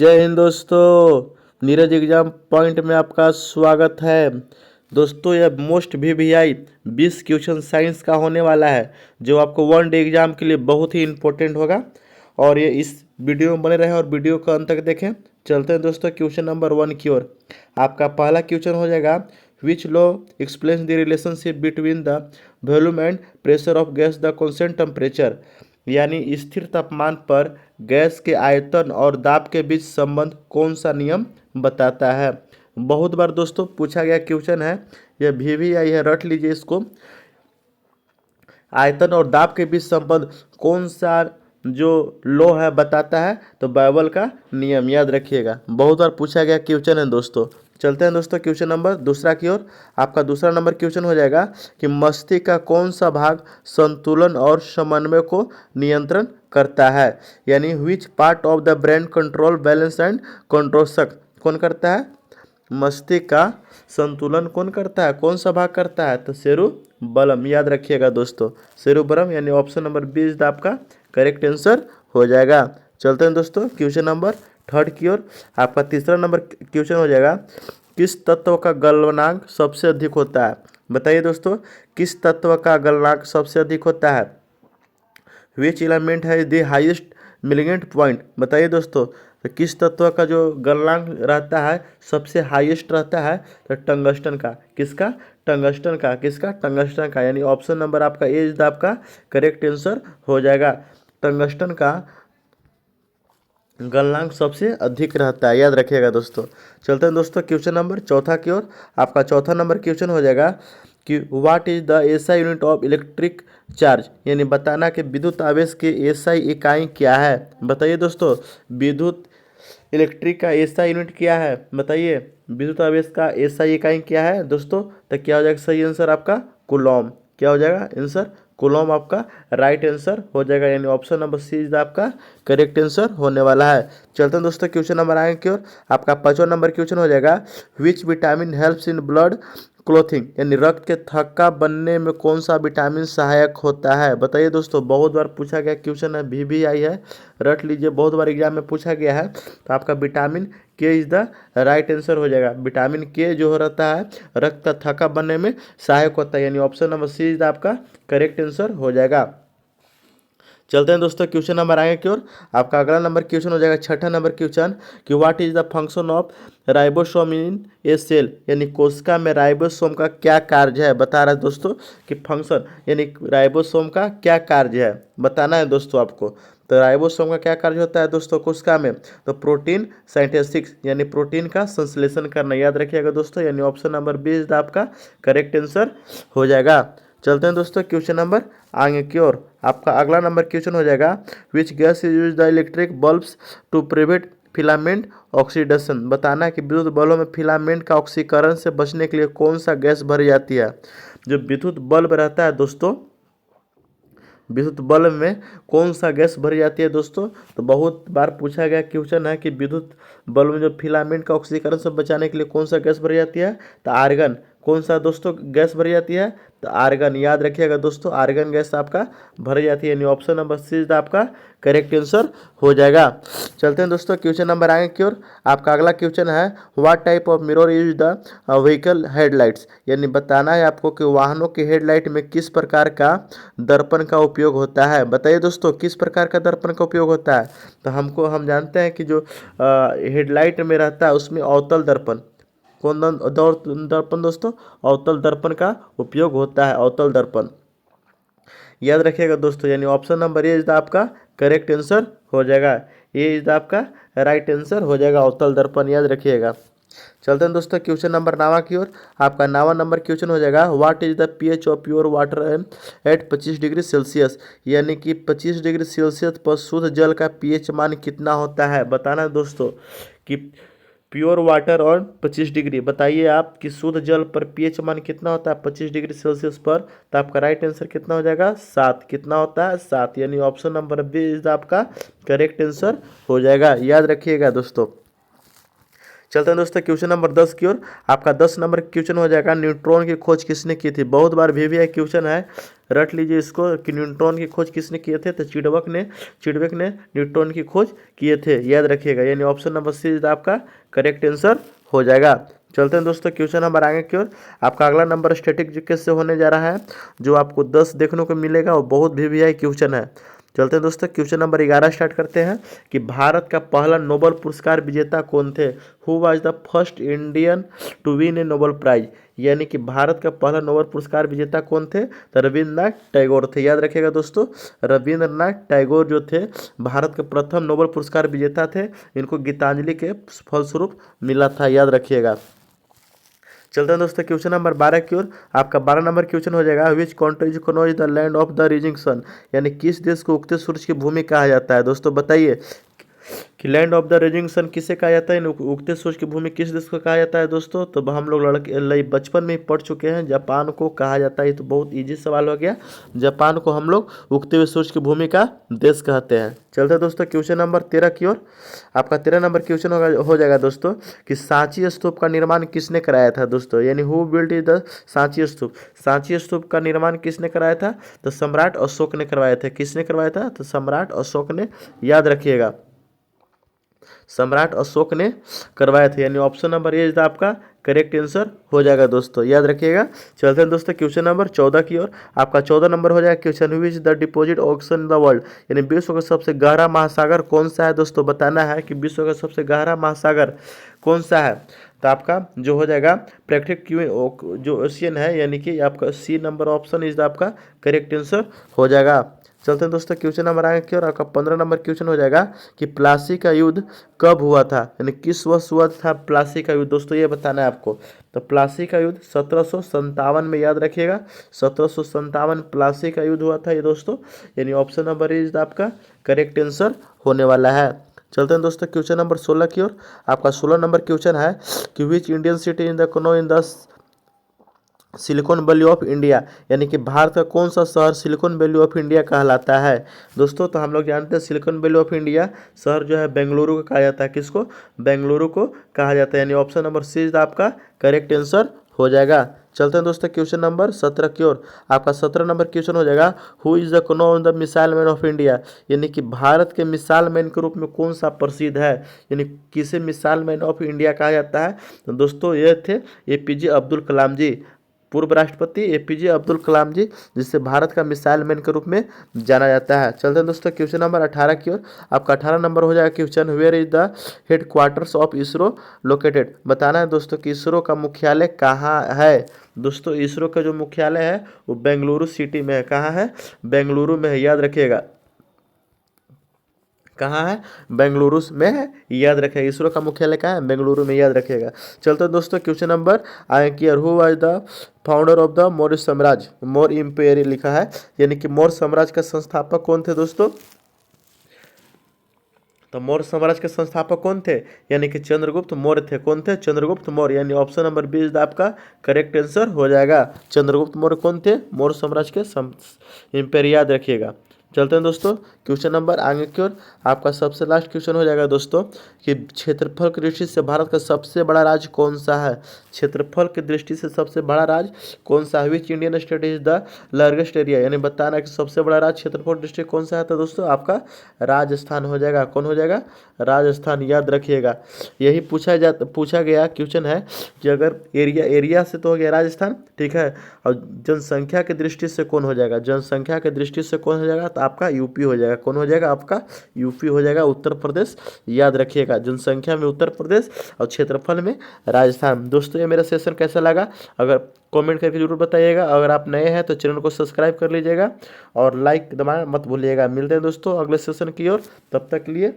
जय हिंद दोस्तों, Neeraj exam point में आपका स्वागत है। दोस्तों यह मोस्ट वीवीआई 20 क्वेश्चन साइंस का होने वाला है, जो आपको वन डे एग्जाम के लिए बहुत ही इंपॉर्टेंट होगा। और ये इस वीडियो में बने रहें और वीडियो को अंत तक देखें। चलते हैं दोस्तों क्वेश्चन नंबर 1 की ओर। आपका पहला क्वेश्चन हो जाएगा, which law explains the relationship between the volume and pressure of gas the constant temperature. यानी स्थिर तापमान पर गैस के आयतन और दाब के बीच संबंध कौन सा नियम बताता है। बहुत बार दोस्तों पूछा गया क्वेश्चन है, यह वीवीआई है, रट लीजिए इसको। आयतन और दाब के बीच संबंध कौन सा जो लॉ है बताता है, तो बाइबल का नियम याद रखिएगा। बहुत बार पूछा गया क्वेश्चन है दोस्तों। चलते हैं दोस्तों क्वेश्चन नंबर दूसरा की ओर। आपका दूसरा नंबर क्वेश्चन हो जाएगा कि मस्तिष्क का कौन सा भाग संतुलन और समन्वय को नियंत्रण करता है। यानी which part of the brain control balance and control. कौन करता है? मस्तिष्क का संतुलन कौन करता है, कौन सा भाग करता है, तो सेरुबलम याद रखिएगा दोस्तों। सेरुबलम यानी ऑप्शन नंबर 20 आपका करेक्ट आंसर हो जाएगा। चलते हैं दोस्तों क्वेश्चन नंबर थर्ड की ओर। आपका तीसरा नंबर क्वेश्चन हो जाएगा, किस तत्व का गलनांक सबसे अधिक होता है। बताइए दोस्तों, किस तत्व का गलनांक सबसे अधिक होता है। विच एलिमेंट है द हाईएस्ट मेलिगेंट पॉइंट। बताइए दोस्तों, तो किस तत्व का जो गलनांक रहता है सबसे हाईएस्ट रहता है, तो टंगस्टन का। किसका? टंगस्टन का। किसका? टंगस्टन का। यानी ऑप्शन नंबर आपका ए इज आपका करेक्ट आंसर हो जाएगा। टंगस्टन का गलनांक सबसे अधिक रहता है, याद रखिएगा दोस्तों। चलते हैं दोस्तों क्वेश्चन नंबर चौथा की ओर। आपका चौथा नंबर क्वेश्चन हो जाएगा कि what is the SI unit of electric charge. यानी बताना कि विद्युत आवेश की एसआई इकाई क्या है। बताइए दोस्तों, विद्युत इलेक्ट्रिक का एसआई यूनिट क्या है। बताइए, विद्युत आवेश का एसआई इकाई क्या है दोस्तों, तो क्या हो जाएगा सही आंसर आपका? कूलॉम। क्या हो जाएगा आंसर? कूलॉम आपका राइट आंसर हो जाएगा। यानी ऑप्शन नंबर सी इज आपका करेक्ट आंसर होने वाला है। चलते हैं दोस्तों क्वेश्चन नंबर आगे की ओर। आपका पांचवा नंबर क्वेश्चन हो जाएगा, which vitamin helps in blood clothing. यानी रक्त के थक्का बनने में कौन सा विटामिन सहायक होता है। बताइए दोस्तों, बहुत बार पूछा गया क्वेश्चन है, वीवीआई है, रट लीजिए, बहुत बार एग्जाम में पूछा गया है। तो आपका विटामिन के इज द राइट आंसर हो जाएगा। विटामिन के जो रहता है रक्त का थक्का बनने में सहायक होता है। यानी ऑप्शन नंबर सी इज आपका करेक्ट आंसर हो जाएगा। चलते हैं दोस्तों क्वेश्चन नंबर आगे की ओर। आपका अगला नंबर क्वेश्चन हो जाएगा छठा नंबर क्वेश्चन कि what is the function of ribosome in a cell. यानी कोशिका में राइबोसोम का क्या कार्य है। बता रहा है दोस्तों कि फंक्शन यानी राइबोसोम का क्या कार्य है बताना है दोस्तों आपको। तो राइबोसोम का क्या कार्य होता है दोस्तों कोशिका में, तो प्रोटीन साइंथेसिस यानी प्रोटीन का संश्लेषण करना, याद रखिएगा दोस्तों। यानी ऑप्शन नंबर 20 आपका करेक्ट आंसर हो जाएगा। चलते हैं दोस्तों क्वेश्चन नंबर आगे की ओर। आपका अगला नंबर क्वेश्चन हो जाएगा, which gas is use the electric bulbs to prevent filament oxidation. बताना है कि विद्युत बल्बों में फिलामेंट का ऑक्सीकरण से बचने के लिए कौन सा गैस भरी जाती है। जो विद्युत बल्ब रहता है दोस्तों, विद्युत बल्ब में कौन सा गैस भरी जाती है दोस्तों, तो बहुत बार पूछा गया क्वेश्चन है कि विद्युत बल्ब में जो फिलामेंट का ऑक्सीकरण से बचाने के लिए कौन सा गैस भरी जाती है, तो आर्गन। कौन सा दोस्तों गैस भरी जाती है, तो आर्गन, याद रखिएगा दोस्तों, आर्गन गैस आपका भरी जाती है। यानी ऑप्शन नंबर सी आपका करेक्ट आंसर हो जाएगा। चलते हैं दोस्तों क्वेश्चन नंबर आगे की ओर। आपका अगला क्वेश्चन है, what type of mirror use the vehicle headlights. यानी बताना है आपको कि वाहनों के हेडलाइट में किस प्रकार का दर्पण का उपयोग होता है। बताइए दोस्तों, किस प्रकार का दर्पण का उपयोग होता है, तो हम जानते हैं कि जो हेडलाइट में रहता है उसमें अवतल दर्पण। कौन दर्पण दोस्तों? अवतल दर्पण का उपयोग होता है, अवतल दर्पण, याद रखिएगा दोस्तों। यानी ऑप्शन नंबर ए इज आपका करेक्ट आंसर हो जाएगा। ये इज आपका राइट आंसर हो जाएगा, अवतल दर्पण, याद रखिएगा। चलते हैं दोस्तों क्वेश्चन नंबर नावा की ओर। आपका नावा नंबर क्वेश्चन हो जाएगा, what is the pH of pure water at 25 degree Celsius. यानी कि 25 डिग्री सेल्सियस पर शुद्ध जल का पीएच मान कितना होता है। बताना है दोस्तों कि प्योर वाटर और 25 डिग्री, बताइए आप कि शुद्ध जल पर पीएच मान कितना होता है 25 डिग्री सेल्सियस पर, तो आपका राइट आंसर कितना हो जाएगा? 7। कितना होता है? 7। यानी ऑप्शन नंबर बी इज आपका करेक्ट आंसर हो जाएगा, याद रखिएगा दोस्तों। चलते हैं दोस्तों क्वेश्चन नंबर 10 की ओर। आपका 10 नंबर क्वेश्चन हो जाएगा न्यूट्रॉन की खोज किसने की थी। बहुत बार VVI क्वेश्चन है, रट लीजिए इसको कि न्यूट्रॉन की खोज किसने किए थे। तो चिडविक ने न्यूट्रॉन की खोज किए थे, याद रखिएगा। यानी ऑप्शन नंबर सी इज आपका करेक्ट आंसर हो जाएगा। चलते हैं दोस्तों क्वेश्चन नंबर आगे की ओर। आपका अगला नंबर स्टैटिक जीके से होने जा रहा है, जो आपको 10 देखने को मिलेगा और बहुत VVI क्वेश्चन है। चलते हैं दोस्तों क्वेश्चन नंबर 11 स्टार्ट करते हैं कि भारत का पहला नोबेल पुरस्कार विजेता कौन थे। Who was the first Indian to win a Nobel prize. यानी कि भारत का पहला नोबेल पुरस्कार विजेता कौन थे। तो रविंद्रनाथ टैगोर थे, याद रखिएगा दोस्तों। रविंद्रनाथ टैगोर जो थे भारत के प्रथम नोबेल पुरस्कार विजेता थे। इनको गीतांजलि के फलस्वरूप मिला था, याद रखिएगा। चलते हैं दोस्तों क्वेश्चन नंबर 12 की ओर। आपका 12 नंबर क्वेश्चन हो जाएगा which country is known is the land of the rising sun. यानी किस देश को उगते सूरज की भूमि कहा जाता है। दोस्तों बताइए कि land of the rising sun किसे कहा जाता है, उगते सूरज की भूमि किस देश को कहा जाता है। दोस्तों तो हम लोग बचपन में ही पढ़ चुके हैं, जापान को कहा जाता है। तो बहुत इजी सवाल हो गया, जापान को हम लोग उगते हुए सूरज की भूमि का देश कहते हैं। चलते हैं दोस्तों क्वेश्चन नंबर 13 की ओर। आपका 13 नंबर क्वेश्चन हो जाएगा दोस्तों कि सांची स्तूप का निर्माण किसने कराया था। दोस्तों यानी हु बिल्ड द सांची स्तूप। सांची स्तूप का निर्माण किसने कराया था। तो सम्राट अशोक ने करवाया था। किसने करवाया था। तो सम्राट अशोक ने, याद रखिएगा, सम्राट अशोक ने करवाया था। यानी ऑप्शन नंबर ए आपका करेक्ट आंसर हो जाएगा दोस्तों, याद रखिएगा। चलते हैं दोस्तों क्वेश्चन नंबर 14 की ओर। आपका 14 नंबर हो जाएगा question which the deposit ocean in the world. यानी विश्व का सबसे गहरा महासागर कौन सा है। दोस्तों बताना है कि विश्व का सबसे गहरा महासागर कौन सा है। तो आपका जो हो जाएगा पैसिफिक जो ओशियन है, यानी कि आपका सी नंबर ऑप्शन इज आपका करेक्ट आंसर हो जाएगा। चलते हैं दोस्तों क्वेश्चन नंबर आगे की ओर। आपका 15 नंबर क्वेश्चन हो जाएगा कि प्लासी का युद्ध कब हुआ था। यानी किस वर्ष हुआ था प्लासी का युद्ध। दोस्तों ये बताना है आपको। तो प्लासी का युद्ध 1757 में, याद रखिएगा। 1757 प्लासी का युद्ध हुआ था ये दोस्तों। यानी ऑप्शन नंबर इज आपका करेक्ट आंसर होने वाला है। चलते हैं दोस्तों क्वेश्चन नंबर 16 की ओर। आपका 16 नंबर क्वेश्चन है कि which Indian city in the silicon valley of India. यानी कि भारत का कौन सा शहर सिलिकॉन वैली ऑफ इंडिया कहलाता है। दोस्तों तो हम लोग जानते हैं सिलिकॉन वैली ऑफ इंडिया शहर जो है बेंगलुरु को कहा जाता है। किसको, बेंगलुरु को कहा जाता है। यानी ऑप्शन नंबर सी आपका करेक्ट आंसर हो जाएगा। चलते हैं दोस्तों क्वेश्चन नंबर 17 की ओर। आपका 17 नंबर क्वेश्चन हो जाएगा who is the known the missile man of India. यानी कि भारत के मिसाइल मैन के रूप में कौन सा प्रसिद्ध है। यानी किसे मिसाइल मैन ऑफ इंडिया कहा जाता है। तो दोस्तों ये थे APJ अब्दुल कलाम जी, पूर्व राष्ट्रपति APJ अब्दुल कलाम जी, जिसे भारत का मिसाइल मैन के रूप में जाना जाता है। चलते हैं दोस्तों क्वेश्चन नंबर 18 की ओर। आपका 18 नंबर हो जाएगा question where is the headquarters of ISRO located. बताना है दोस्तों कि इसरो का मुख्यालय कहाँ है। दोस्तों इसरो का जो मुख्यालय है वो बेंगलुरु सिटी में है। कहाँ है, बेंगलुरु में है, याद रखिएगा। कहाँ है, बेंगलुरु में है, याद रखिएगा। इसरो का मुख्यालय कहाँ है, बेंगलुरु में, याद रखिएगा। चलते हैं दोस्तों क्वेश्चन नंबर आगे की ओर। Who was the founder of the Maurya साम्राज्य, मौर्य इंपेयर लिखा है। यानी कि मौर्य साम्राज्य का संस्थापक कौन थे दोस्तों। तो मौर्य साम्राज्य के संस्थापक कौन थे। यानी कि चंद्रगुप्त मौर्य थे। कौन थे, चंद्रगुप्त मौर्य। यानी ऑप्शन नंबर बी आपका करेक्ट आंसर हो जाएगा। चंद्रगुप्त मौर्य कौन थे, मौर्य साम्राज्य के इंपेयर, याद रखिएगा। चलते हैं दोस्तों क्वेश्चन नंबर आगे की ओर। आपका सबसे लास्ट क्वेश्चन हो जाएगा दोस्तों कि क्षेत्रफल की दृष्टि से भारत का सबसे बड़ा राज्य कौन सा है। क्षेत्रफल की दृष्टि से सबसे बड़ा राज्य कौन सा है। Which Indian state is the largest area. यानी बताना कि सबसे बड़ा राज्य क्षेत्रफल की दृष्टि कौन सा है। तो दोस्तों आपका राजस्थान हो जाएगा। कौन हो जाएगा, राजस्थान, याद रखिएगा। यही पूछा गया क्वेश्चन है कि अगर एरिया से तो हो गया राजस्थान, ठीक है, और जनसंख्या की दृष्टि से कौन हो जाएगा, जनसंख्या की दृष्टि से कौन हो जाएगा। तो आपका यूपी हो जाएगा। कौन हो जाएगा, आपका यूपी हो जाएगा, उत्तर प्रदेश, याद रखिएगा। जनसंख्या में उत्तर प्रदेश और क्षेत्रफल में राजस्थान। दोस्तों ये मेरा सेशन कैसा लगा, अगर कमेंट करके जरूर बताइएगा। अगर आप नए हैं तो चैनल को सब्सक्राइब कर लीजिएगा और लाइक दबाना मत भूलिएगा। मिलते हैं दोस्तों अगले सेशन की ओर, तब तक के लिए